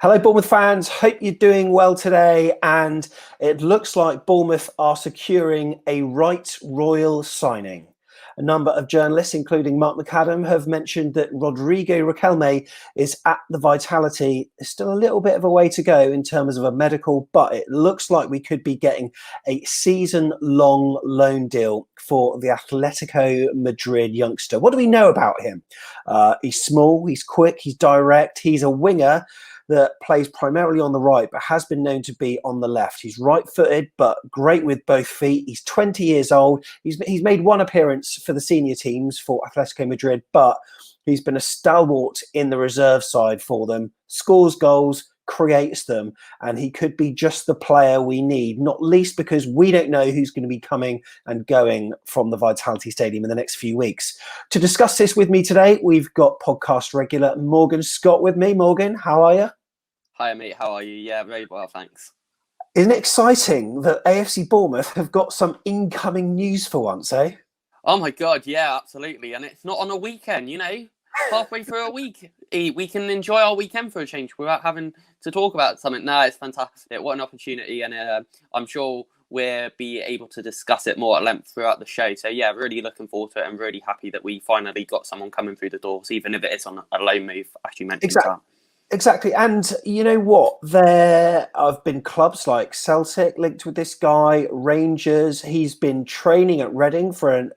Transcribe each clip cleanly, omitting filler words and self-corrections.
Hello, Bournemouth fans. Hope you're doing well today. And it looks like Bournemouth are securing a right royal signing. A number of journalists, including Mark McAdam, have mentioned that Rodrigo Riquelme is at the Vitality. There's still a little bit of a way to go in terms of a medical, but it looks like we could be getting a season-long loan deal for the Atletico Madrid youngster. What do we know about him? He's small, he's quick, he's direct, he's a winger that plays primarily on the right, but has been known to be on the left. He's right-footed, but great with both feet. He's 20 years old. He's made one appearance for the senior teams for Atletico Madrid, but he's been a stalwart in the reserve side for them. Scores goals, creates them, and he could be just the player we need, not least because we don't know who's going to be coming and going from the Vitality Stadium in the next few weeks. To discuss this with me today, we've got podcast regular Morgan Scott with me. Morgan, how are you? Hi, mate. How are you? Yeah, very well, thanks. Isn't it exciting that AFC Bournemouth have got some incoming news for once, eh? Oh my God, yeah, absolutely. And it's not on a weekend, halfway through a week. We can enjoy our weekend for a change without having to talk about something. No, it's fantastic. What an opportunity. And I'm sure we'll be able to discuss it more at length throughout the show. So yeah, really looking forward to it and really happy that we finally got someone coming through the doors, even if it is on a loan move, as you mentioned. Exactly. And you know what? There have been clubs like Celtic linked with this guy, Rangers. He's been training at Reading for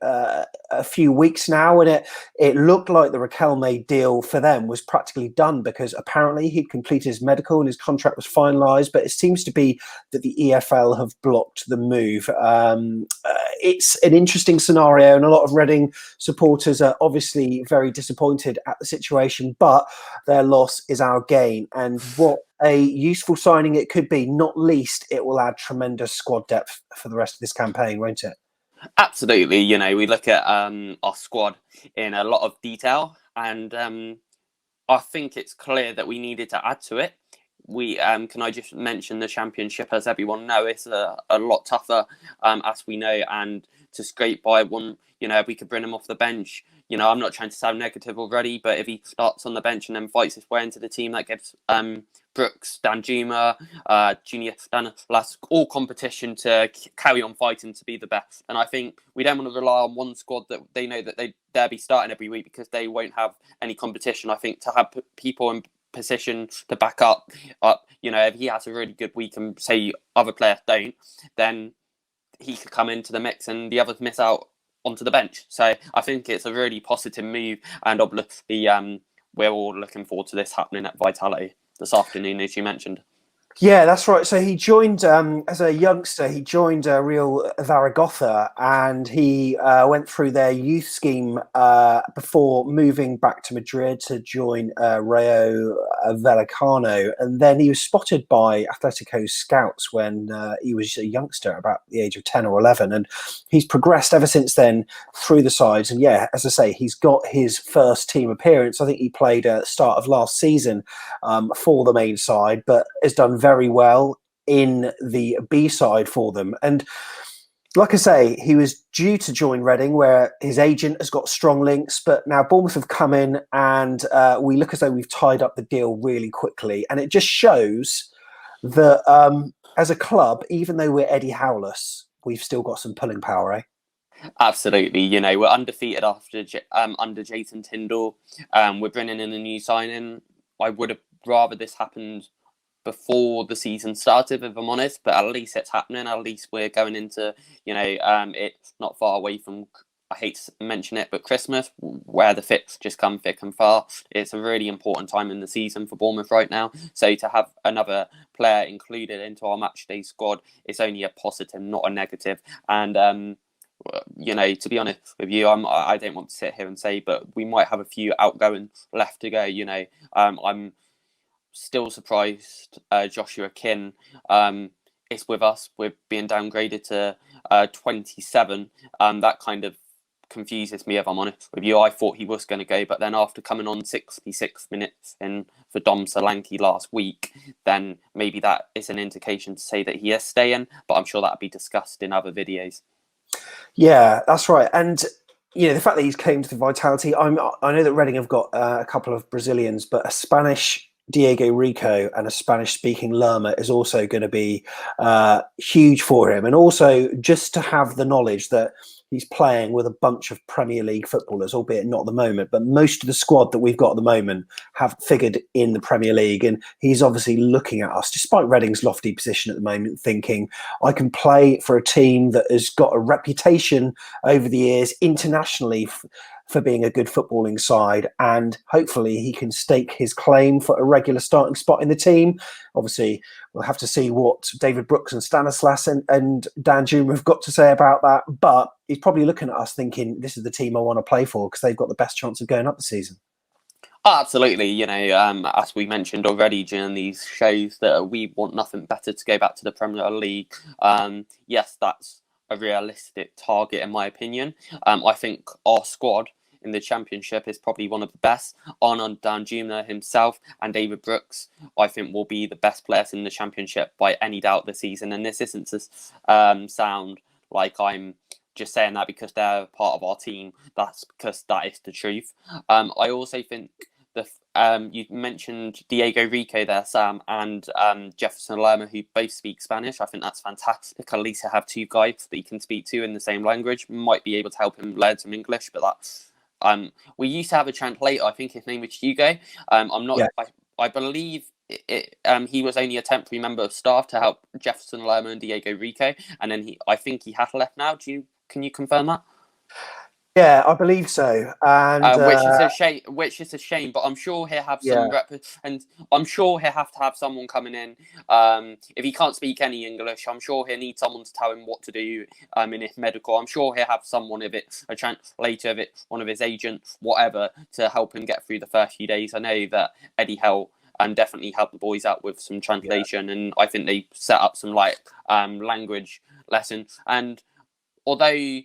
a few weeks now, and it looked like the Riquelme deal for them was practically done because apparently he'd completed his medical and his contract was finalised, but it seems to be that the EFL have blocked the move. It's an interesting scenario, and a lot of Reading supporters are obviously very disappointed at the situation, but their loss is our gain. And what a useful signing it could be, not least it will add tremendous squad depth for the rest of this campaign, won't it? Absolutely. We look at our squad in a lot of detail, and I think it's clear that we needed to add to it. We can I just mention the Championship, as everyone knows, it's a lot tougher, as we know, and to scrape by one, if we could bring him off the bench, I'm not trying to sound negative already, but if he starts on the bench and then fights his way into the team, that gives Brooks, Danjuma, Junior Stanislas all competition to carry on fighting to be the best. And I think we don't want to rely on one squad that they know that they'll be starting every week because they won't have any competition. I think to have people in position to back up, if he has a really good week and say other players don't, then he could come into the mix and the others miss out onto the bench. So I think it's a really positive move, and obviously we're all looking forward to this happening at Vitality this afternoon, as you mentioned. Yeah, that's right. So he joined as a youngster. He joined Real Zaragoza, and he went through their youth scheme before moving back to Madrid to join Rayo Vallecano. And then he was spotted by Atletico's scouts when he was a youngster, about the age of 10 or 11. And he's progressed ever since then through the sides. And yeah, as I say, he's got his first team appearance. I think he played at the start of last season for the main side, but has done very well in the B side for them. And like I say, he was due to join Reading, where his agent has got strong links, but now Bournemouth have come in, and we look as though we've tied up the deal really quickly. And it just shows that as a club, even though we're Eddie Howless, we've still got some pulling power, eh? Absolutely. We're undefeated after under Jason Tindall. We're bringing in a new signing. I would have rather this happened before the season started, if I'm honest, but at least it's happening. At least we're going into, it's not far away from, I hate to mention it, but Christmas, where the fits just come thick and fast. It's a really important time in the season for Bournemouth right now. So to have another player included into our matchday squad, it's only a positive, not a negative. And, to be honest with you, I don't want to sit here and say, but we might have a few outgoing left to go. I'm still surprised Joshua Kin is with us. We're being downgraded to 27. That kind of confuses me, if I'm honest with you. I thought he was going to go, but then after coming on 66 minutes in for Dom Solanke last week, then maybe that is an indication to say that he is staying, but I'm sure that'll be discussed in other videos. Yeah, that's right. And the fact that he's came to the Vitality, I know that Reading have got a couple of Brazilians, but a Spanish Diego Rico and a Spanish-speaking Lerma is also going to be huge for him. And also just to have the knowledge that he's playing with a bunch of Premier League footballers, albeit not at the moment, but most of the squad that we've got at the moment have figured in the Premier League. And he's obviously looking at us, despite Reading's lofty position at the moment, thinking, I can play for a team that has got a reputation over the years internationally for being a good footballing side, and hopefully he can stake his claim for a regular starting spot in the team. Obviously, we'll have to see what David Brooks and Stanislas and Dan Juma have got to say about that, but he's probably looking at us thinking, this is the team I want to play for because they've got the best chance of going up the season. Oh, absolutely. As we mentioned already during these shows, that we want nothing better to go back to the Premier League. Yes, that's a realistic target in my opinion. I think our squad in the Championship is probably one of the best. Arnaud Danjuma himself and David Brooks, I think, will be the best players in the Championship by any doubt this season. And this isn't to sound like I'm just saying that because they're part of our team. That's because that is the truth. I also think you mentioned Diego Rico there, Sam, and Jefferson Lerma, who both speak Spanish. I think that's fantastic. At least to have two guys that he can speak to in the same language. Might be able to help him learn some English, but that's we used to have a translator. I think his name was Hugo. I'm not. Yeah. I believe he was only a temporary member of staff to help Jefferson Lerma and Diego Rico, and then I think he has left now. Can you confirm that? Yeah, I believe so, and which is a shame. But I'm sure he'll have some and I'm sure he'll have to have someone coming in. If he can't speak any English, I'm sure he'll need someone to tell him what to do. In his medical, I'm sure he'll have someone of it, a translator of it, one of his agents, whatever, to help him get through the first few days. I know that Eddie Hell definitely helped the boys out with some translation, and I think they set up some language lessons. And although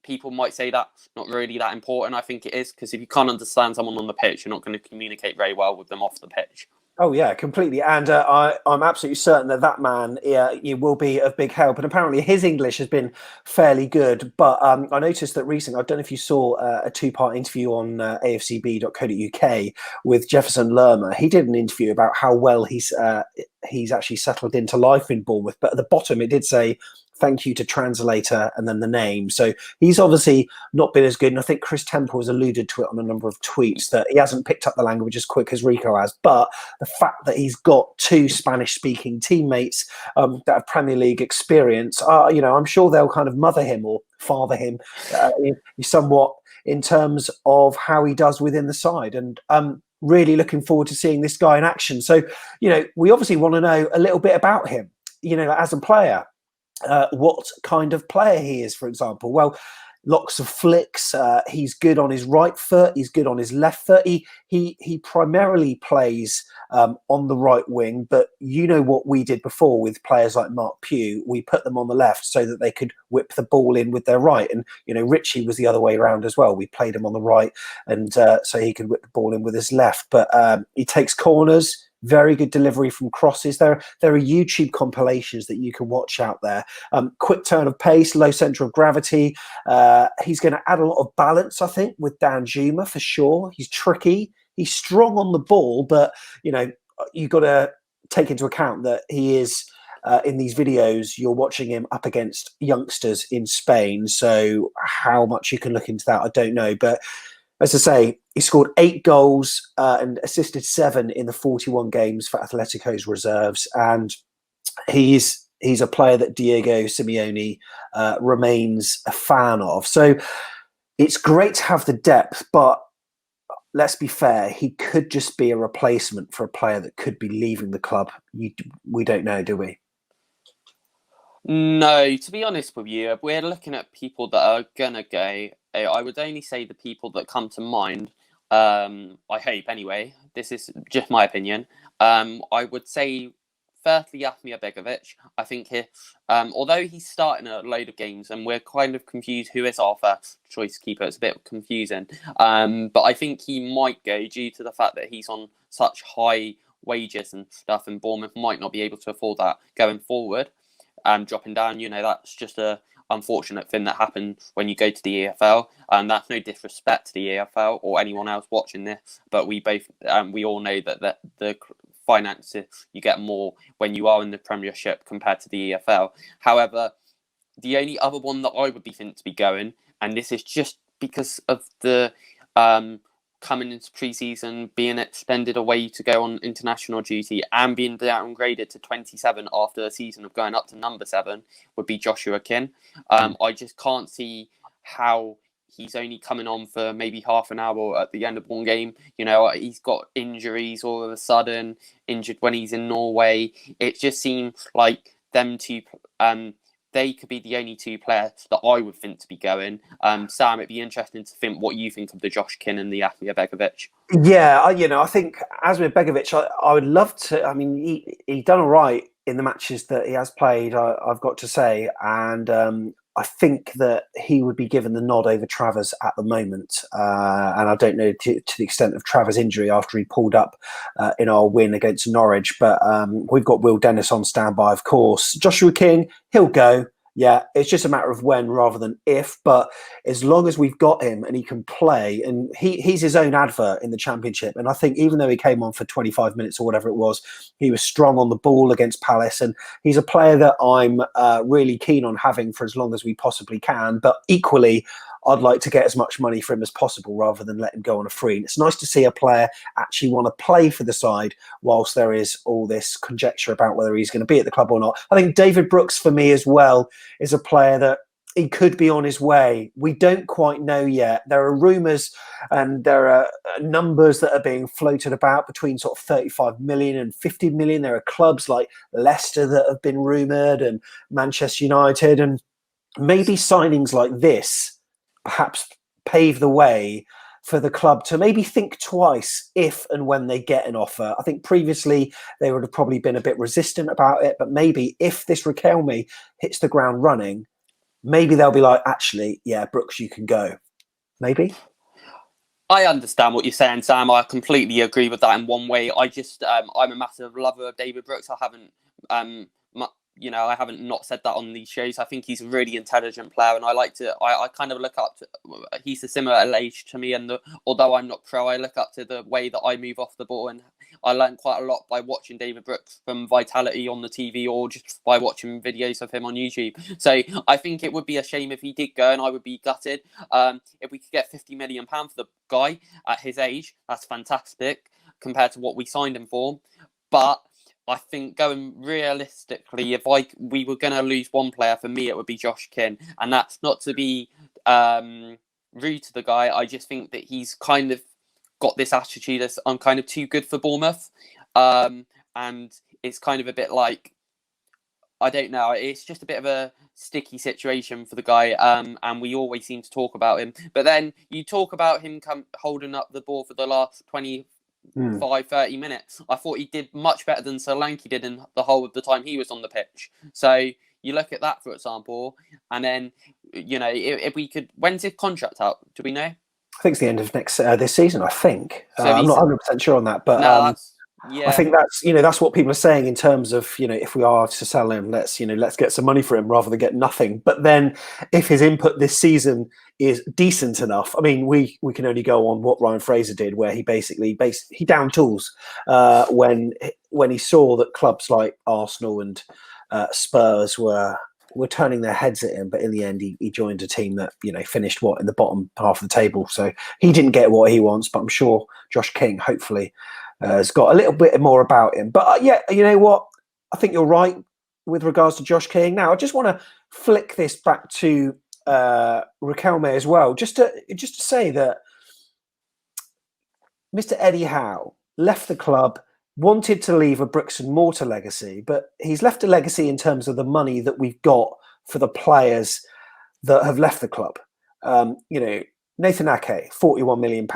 people might say that's not really that important, I think it is, because if you can't understand someone on the pitch, you're not going to communicate very well with them off the pitch. Oh yeah, completely. And I'm absolutely certain that man will be of big help. And apparently his English has been fairly good. But I noticed that recently, I don't know if you saw a 2-part interview on afcb.co.uk with Jefferson Lerma. He did an interview about how well he's actually settled into life in Bournemouth. But at the bottom, it did say, thank you to translator, and then the name. So he's obviously not been as good. And I think Chris Temple has alluded to it on a number of tweets that he hasn't picked up the language as quick as Rico has. But the fact that he's got 2 Spanish-speaking teammates that have Premier League experience, I'm sure they'll kind of mother him or father him somewhat in terms of how he does within the side. And really looking forward to seeing this guy in action. So, we obviously want to know a little bit about him, as a player. What kind of player he is, for example. Well, lots of flicks. He's good on his right foot. He's good on his left foot. He primarily plays on the right wing, but what we did before with players like Mark Pugh, we put them on the left so that they could whip the ball in with their right. And, Richie was the other way around as well. We played him on the right, and so he could whip the ball in with his left. But he takes corners. Very good delivery from crosses. There are YouTube compilations that you can watch out there. Quick turn of pace, low centre of gravity. He's going to add a lot of balance, I think, with Dan Juma for sure. He's tricky. He's strong on the ball, but you've got to take into account that he is in these videos. You're watching him up against youngsters in Spain, so how much you can look into that, I don't know, but. As I say, he scored 8 goals and assisted 7 in the 41 games for Atletico's reserves. And he's a player that Diego Simeone remains a fan of. So it's great to have the depth, but let's be fair, he could just be a replacement for a player that could be leaving the club. We don't know, do we? No, to be honest with you, we're looking at people that are going to go. I would only say the people that come to mind, I hope anyway, this is just my opinion. I would say, firstly, Yasmir Begovic. I think although he's starting a load of games and we're kind of confused who is our first choice keeper, it's a bit confusing. But I think he might go due to the fact that he's on such high wages and stuff, and Bournemouth might not be able to afford that going forward. Dropping down, that's just a unfortunate thing that happened when you go to the EFL, and that's no disrespect to the EFL or anyone else watching this, but we all know that the finances, you get more when you are in the Premiership compared to the EFL. However, the only other one that I would think to be going, and this is just because of the coming into pre-season, being extended away to go on international duty and being downgraded to 27 after a season of going up to number 7, would be Joshua King. I just can't see how he's only coming on for maybe half an hour at the end of one game. You know, he's got injuries all of a sudden, injured when he's in Norway. It just seems like them two... they could be the only 2 players that I would think to be going. Sam, it'd be interesting to think what you think of the Josh King and the Asmir Begovic. Yeah, I think Asmir Begovic, I would love to. I mean, he done all right in the matches that he has played, I've got to say. And I think that he would be given the nod over Travers at the moment. And I don't know to the extent of Travers' injury after he pulled up in our win against Norwich. But we've got Will Dennis on standby, of course. Joshua King, he'll go. Yeah, it's just a matter of when rather than if. But as long as we've got him and he can play, and he's his own advert in the Championship. And I think even though he came on for 25 minutes or whatever it was, he was strong on the ball against Palace. And he's a player that I'm really keen on having for as long as we possibly can. But equally, I'd like to get as much money for him as possible rather than let him go on a free. And it's nice to see a player actually want to play for the side whilst there is all this conjecture about whether he's going to be at the club or not. I think David Brooks, for me as well, is a player that he could be on his way. We don't quite know yet. There are rumours and there are numbers that are being floated about between sort of 35 million and 50 million. There are clubs like Leicester that have been rumoured and Manchester United, and maybe signings like this perhaps pave the way for the club to maybe think twice if and when they get an offer. I think previously they would have probably been a bit resistant about it, but maybe if this Riquelme hits the ground running, maybe they'll be like, actually, yeah, Brooks, you can go. Maybe. I understand what you're saying, Sam. I completely agree with that in one way. I'm a massive lover of David Brooks. I haven't I haven't not said that on these shows. I think he's a really intelligent player, and I kind of look up to. He's a similar age to me, and although I'm not pro, I look up to the way that I move off the ball, and I learned quite a lot by watching David Brooks from Vitality on the TV or just by watching videos of him on YouTube. So I think it would be a shame if he did go, and I would be gutted. If we could get £50 million for the guy at his age, that's fantastic compared to what we signed him for. But I think going realistically, if we were going to lose one player, for me, it would be Josh King. And that's not to be rude to the guy. I just think that he's kind of got this attitude as I'm kind of too good for Bournemouth. And it's kind of a bit like, I don't know, it's just a bit of a sticky situation for the guy. And we always seem to talk about him. But then you talk about him holding up the ball for the last 30 minutes. I thought he did much better than Solanke did in the whole of the time he was on the pitch. So you look at that, for example, and then, if we could... When's his contract out? Do we know? I think it's the end of this season, I think. So I'm not 100% sure on that, but yeah. I think that's what people are saying in terms of, if we are to sell him, let's get some money for him rather than get nothing. But then if his input this season is decent enough, I mean, we can only go on what Ryan Fraser did, where he basically down tools when he saw that clubs like Arsenal and Spurs were turning their heads at him, but in the end he joined a team that finished in the bottom half of the table. So he didn't get what he wants, but I'm sure Josh King hopefully has got a little bit more about him. But yeah, you know what? I think you're right with regards to Josh King. Now, I just want to flick this back to Riquelme as well, just to say that Mr. Eddie Howe left the club, wanted to leave a bricks and mortar legacy, but he's left a legacy in terms of the money that we've got for the players that have left the club. Nathan Ake, £41 million.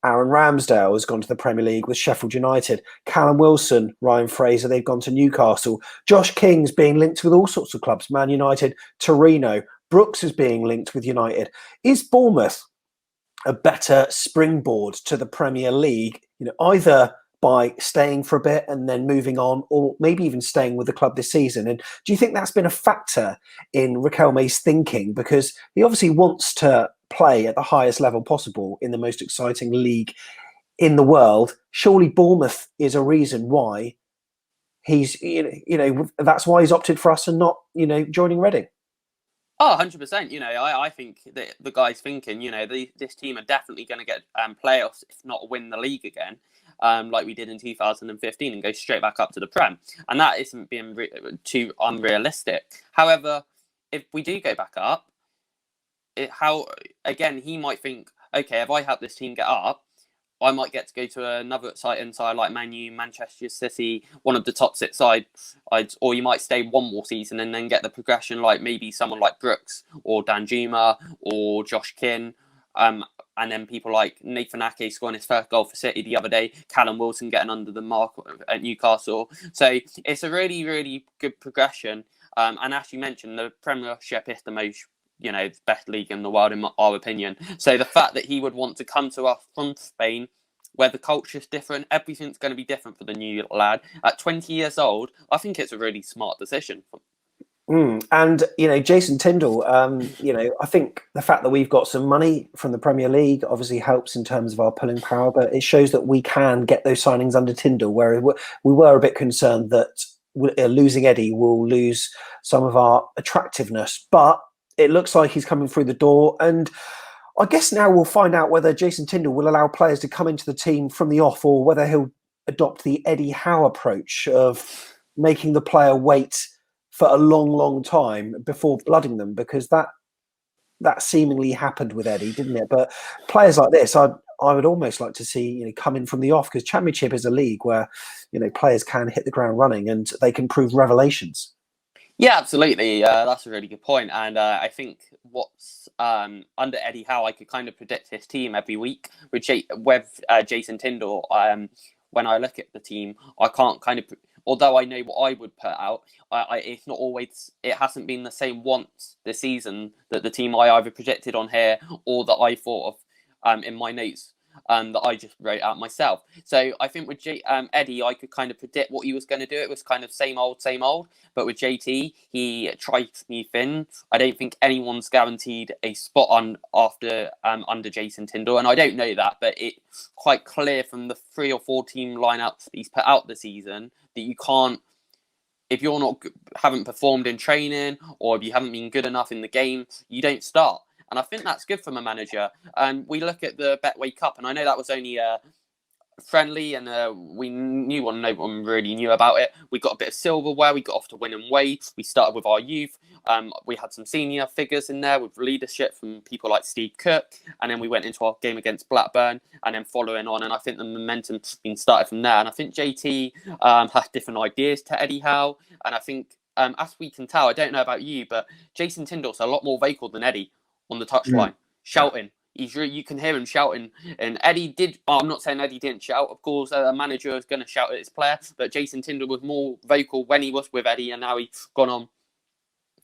Aaron Ramsdale has gone to the Premier League with Sheffield United. Callum Wilson, Ryan Fraser, they've gone to Newcastle. Josh King's being linked with all sorts of clubs, Man United, Torino. Brooks is being linked with United. Is Bournemouth a better springboard to the Premier League, either by staying for a bit and then moving on, or maybe even staying with the club this season? And do you think that's been a factor in Riquelme's thinking? Because he obviously wants to play at the highest level possible in the most exciting league in the world, surely Bournemouth is a reason why he's, that's why he's opted for us and not, joining Reading. Oh, 100%. I think that the guy's thinking, this team are definitely going to get playoffs, if not win the league again, like we did in 2015 and go straight back up to the Prem. And that isn't being too unrealistic. However, if we do go back up, he might think, okay, if I help this team get up, I might get to go to another side like Man U, Manchester City, one of the top 6 sides, or you might stay one more season and then get the progression like maybe someone like Brooks or Danjuma or Josh King, and then people like Nathan Ake scoring his first goal for City the other day, Callum Wilson getting under the mark at Newcastle. So it's a really, really good progression. And as you mentioned, the Premiership is the most best league in the world, in our opinion. So the fact that he would want to come to us from Spain, where the culture's different, everything's going to be different for the new lad. At 20 years old, I think it's a really smart decision. And, Jason Tindall, I think the fact that we've got some money from the Premier League obviously helps in terms of our pulling power, but it shows that we can get those signings under Tindall, where we were a bit concerned that losing Eddie will lose some of our attractiveness. But it looks like he's coming through the door, and I guess now we'll find out whether Jason Tindall will allow players to come into the team from the off, or whether he'll adopt the Eddie Howe approach of making the player wait for a long, long time before blooding them, because that seemingly happened with Eddie, didn't it? But players like this, I would almost like to see come in from the off, because Championship is a league where players can hit the ground running and they can prove revelations. Yeah, absolutely. That's a really good point. And I think what's under Eddie Howe, I could kind of predict his team every week. With Jason Tindall, when I look at the team, I can't kind of, although I know what I would put out, it's not always, it hasn't been the same once this season that the team I either predicted on here or that I thought of in my notes. That I just wrote out myself. So I think with Eddie, I could kind of predict what he was going to do. It was kind of same old. But with JT, he tried me thin. I don't think anyone's guaranteed a spot on after under Jason Tindall, and I don't know that, but it's quite clear from the 3 or 4 team lineups he's put out this season that you can't, if you're haven't performed in training or if you haven't been good enough in the game, you don't start. And I think that's good from a manager. And we look at the Betway Cup, and I know that was only friendly, and no one really knew about it. We got a bit of silverware. We got off to winning ways. We started with our youth. We had some senior figures in there with leadership from people like Steve Cook, and then we went into our game against Blackburn, and then following on. And I think the momentum's been started from there. And I think JT has different ideas to Eddie Howe, and I think as we can tell, I don't know about you, but Jason Tindall's a lot more vocal than Eddie on the touchline, shouting. You can hear him shouting. And Eddie did. I'm not saying Eddie didn't shout. Of course, a manager is going to shout at his player, but Jason Tindall was more vocal when he was with Eddie, and now he's gone on.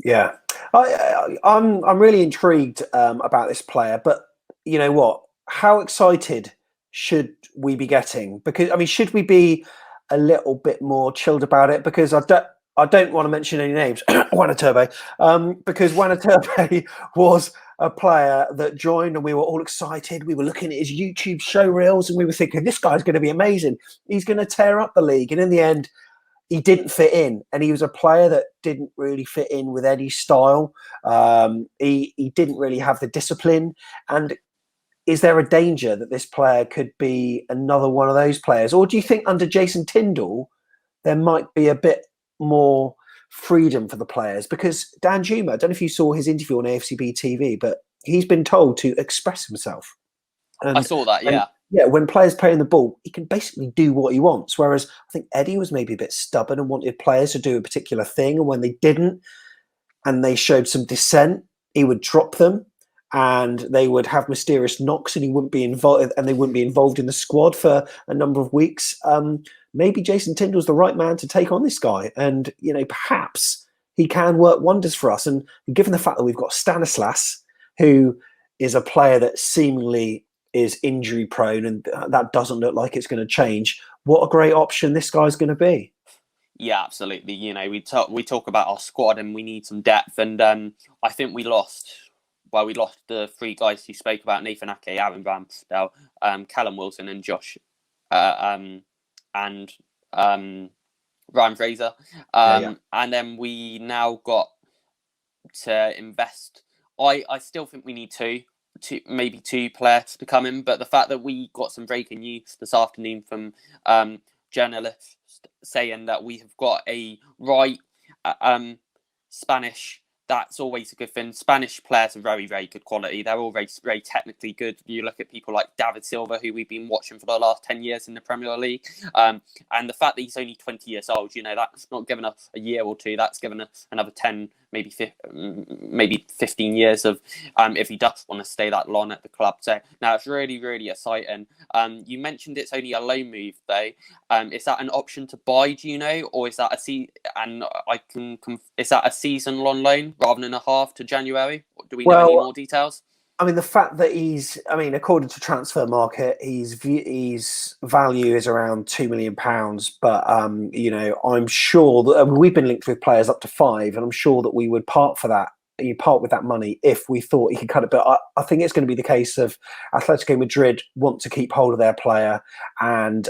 Yeah, I'm really intrigued about this player. But you know what? How excited should we be getting? Because should we be a little bit more chilled about it? Because I don't want to mention any names. Juana Turbe, because Juana Turbe was a player that joined and we were all excited. We were looking at his YouTube show reels and we were thinking, this guy's going to be amazing. He's going to tear up the league. And in the end, he didn't fit in. And he was a player that didn't really fit in with Eddie's style. He didn't really have the discipline. And is there a danger that this player could be another one of those players? Or do you think under Jason Tindall, there might be a bit more freedom for the players? Because Danjuma, I don't know if you saw his interview on AFCB TV, but he's been told to express himself. And I saw that, yeah. When players play in the ball, he can basically do what he wants. Whereas I think Eddie was maybe a bit stubborn and wanted players to do a particular thing. And when they didn't, and they showed some dissent, he would drop them and they would have mysterious knocks and he wouldn't be involved, and they wouldn't be involved in the squad for a number of weeks. Maybe Jason Tindall's the right man to take on this guy. And, perhaps he can work wonders for us. And given the fact that we've got Stanislas, who is a player that seemingly is injury prone and that doesn't look like it's going to change, what a great option this guy's going to be. Yeah, absolutely. We talk about our squad and we need some depth. And I think we lost we lost the three guys who spoke about: Nathan Ake, Aaron Ramsdale, Callum Wilson, and Josh, and Ryan Fraser. And then we now got to invest. I still think we need maybe two players to come in, but the fact that we got some breaking news this afternoon from journalists saying that we have got a right Spanish, that's always a good thing. Spanish players are very, very good quality. They're all very, very technically good. You look at people like David Silva, who we've been watching for the last 10 years in the Premier League. And the fact that he's only 20 years old, that's not given us a year or two. That's given us another 10, maybe 15 years of if he does want to stay that long at the club. So now it's really, really exciting. You mentioned it's only a loan move, though. Is that an option to buy, do you know? Or is that is that a season-long loan rather than a half to January? Do we know any more details? I mean, the fact that according to Transfer Market, his value is around £2 million. But, I'm sure that we've been linked with players up to 5, and I'm sure that we would part with that money if we thought he could cut it. But I think it's going to be the case of Atletico Madrid want to keep hold of their player, and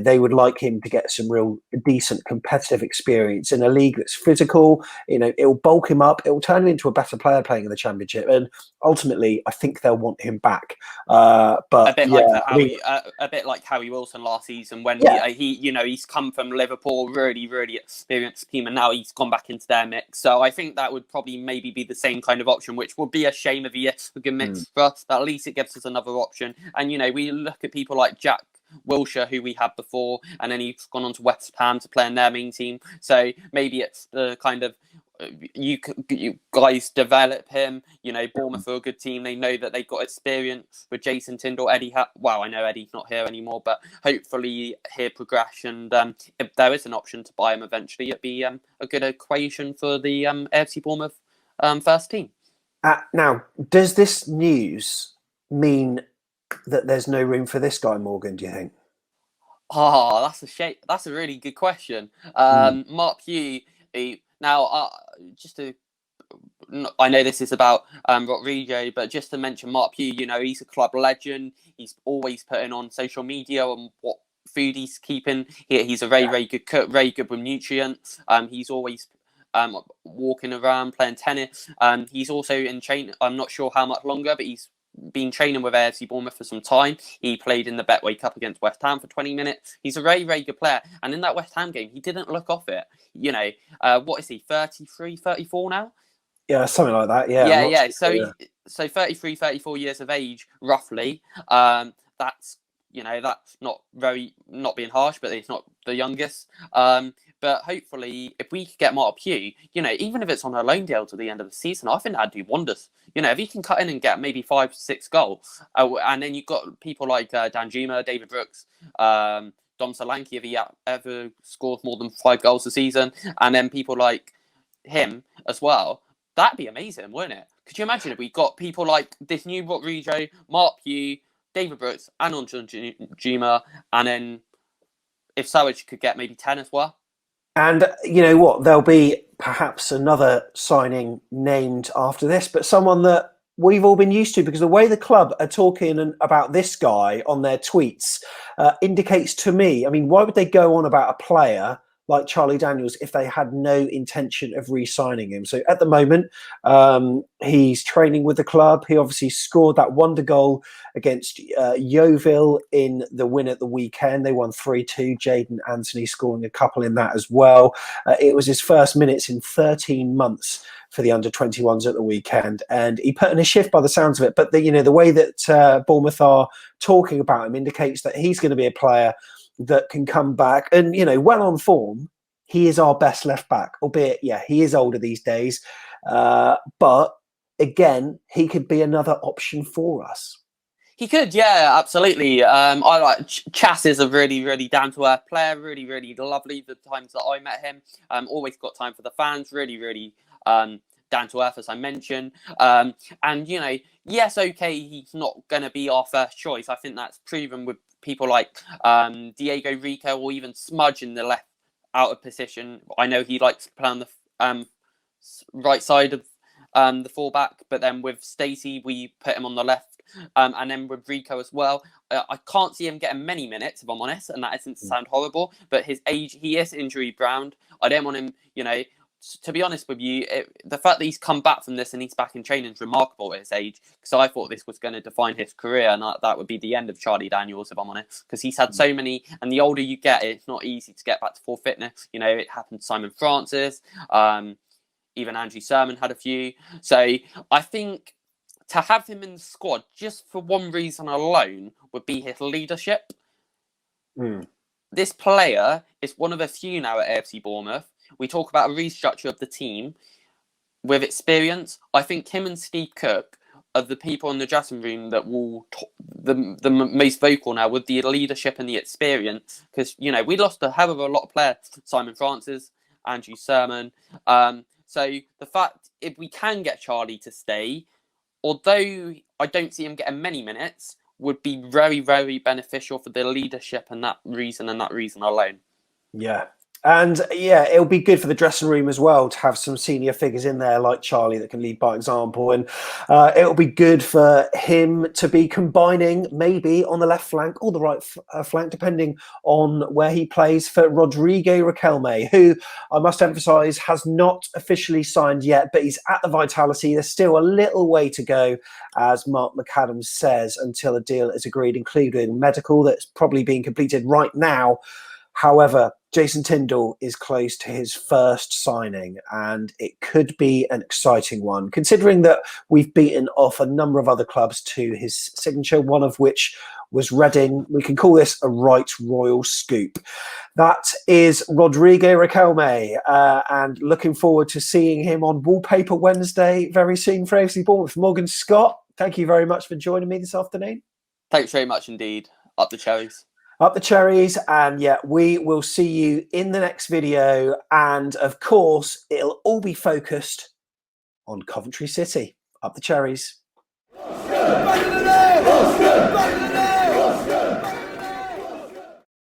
they would like him to get some real decent competitive experience in a league that's physical. It'll bulk him up, it'll turn him into a better player playing in the Championship, and ultimately I think they'll want him back. But a bit like Harry Wilson last season when he's come from Liverpool, really, really experienced team, and now he's gone back into their mix. So I think that would probably maybe be the same kind of option, which would be a shame if he is a good mix for us, but at least it gives us another option. And we look at people like Jack Wilshere, who we had before, and then he's gone on to West Ham to play in their main team. So maybe it's the kind of you guys develop him. Bournemouth are a good team. They know that they've got experience with Jason Tindall. I know Eddie's not here anymore, but hopefully he'll progress. And if there is an option to buy him eventually, it'd be a good equation for the AFC Bournemouth first team. Now, does this news mean that there's no room for this guy, Morgan, do you think? Oh, that's a shame. That's a really good question. Mark Pugh, I know this is about Rodrigo, but just to mention Mark Pugh, he's a club legend. He's always putting on social media on what food he's keeping. He's a very, very good cook, very good with nutrients. He's always walking around playing tennis. He's also in training. I'm not sure how much longer, but he's been training with AFC Bournemouth for some time. He played in the Betway Cup against West Ham for 20 minutes. He's a very, very good player. And in that West Ham game, he didn't look off it. What is he, 33, 34 now? Yeah, something like that. Yeah. So 33, 34 years of age, roughly. That's not being harsh, but it's not the youngest. But hopefully, if we could get Mark Pugh, even if it's on a loan deal to the end of the season, I think that'd do wonders. If he can cut in and get maybe 5-6 goals, and then you've got people like Danjuma, David Brooks, Dom Solanke, if he ever scores more than 5 goals a season, and then people like him as well, that'd be amazing, wouldn't it? Could you imagine if we got people like this new Rodrigo, Mark Pugh, David Brooks, and Danjuma, and then if Sowage could get maybe 10 as well? And you know what? There'll be perhaps another signing named after this, but someone that we've all been used to, because the way the club are talking about this guy on their tweets indicates to me, why would they go on about a player like Charlie Daniels if they had no intention of re-signing him? So at the moment, he's training with the club. He obviously scored that wonder goal against Yeovil in the win at the weekend. They won 3-2. Jadon Anthony scoring a couple in that as well. It was his first minutes in 13 months for the under-21s at the weekend, and he put in a shift by the sounds of it. But the way that Bournemouth are talking about him indicates that he's going to be a player that can come back and, well on form. He is our best left back, albeit, he is older these days. But again, he could be another option for us. He could, yeah, absolutely. I like Chas is a really, really down-to-earth player, really, really lovely. The times that I met him, always got time for the fans, really, really down-to-earth, as I mentioned. And, yes, okay, he's not going to be our first choice. I think that's proven with people like Diego Rico or even Smudge in the left out of position. I know he likes to play on the right side of the fullback, but then with Stacey, we put him on the left, and then with Rico as well. I can't see him getting many minutes, if I'm honest, and that isn't to sound horrible, but his age, he is injury bound. I don't want him, to be honest with you, the fact that he's come back from this and he's back in training is remarkable at his age, because I thought this was going to define his career, and that would be the end of Charlie Daniels, if I'm honest, because he's had so many, and the older you get, it's not easy to get back to full fitness. It happened to Simon Francis, even Andrew Sermon had a few. So I think to have him in the squad just for one reason alone would be his leadership. This player is one of a few now at AFC Bournemouth. We talk about a restructure of the team with experience. I think him and Steve Cook are the people in the dressing room that will the most vocal now with the leadership and the experience. Because, we lost a hell of a lot of players. Simon Francis, Andrew Sermon. So the fact, if we can get Charlie to stay, although I don't see him getting many minutes, would be very, very beneficial for the leadership and that reason alone. Yeah. And it'll be good for the dressing room as well to have some senior figures in there like Charlie that can lead by example. And it'll be good for him to be combining maybe on the left flank or the right flank, depending on where he plays, for Rodrigo Riquelme, who I must emphasise has not officially signed yet, but he's at the Vitality. There's still a little way to go, as Mark McAdam says, until a deal is agreed, including medical that's probably being completed right now. However, Jason Tindall is close to his first signing, and it could be an exciting one, considering that we've beaten off a number of other clubs to his signature, one of which was Reading. We can call this a right royal scoop. That is Rodrigo Riquelme, and looking forward to seeing him on Wallpaper Wednesday very soon for AFC Bournemouth. Morgan Scott, thank you very much for joining me this afternoon. Thanks very much indeed. Up the Cherries. Up the Cherries, and we will see you in the next video, and of course it'll all be focused on Coventry City. Up the Cherries.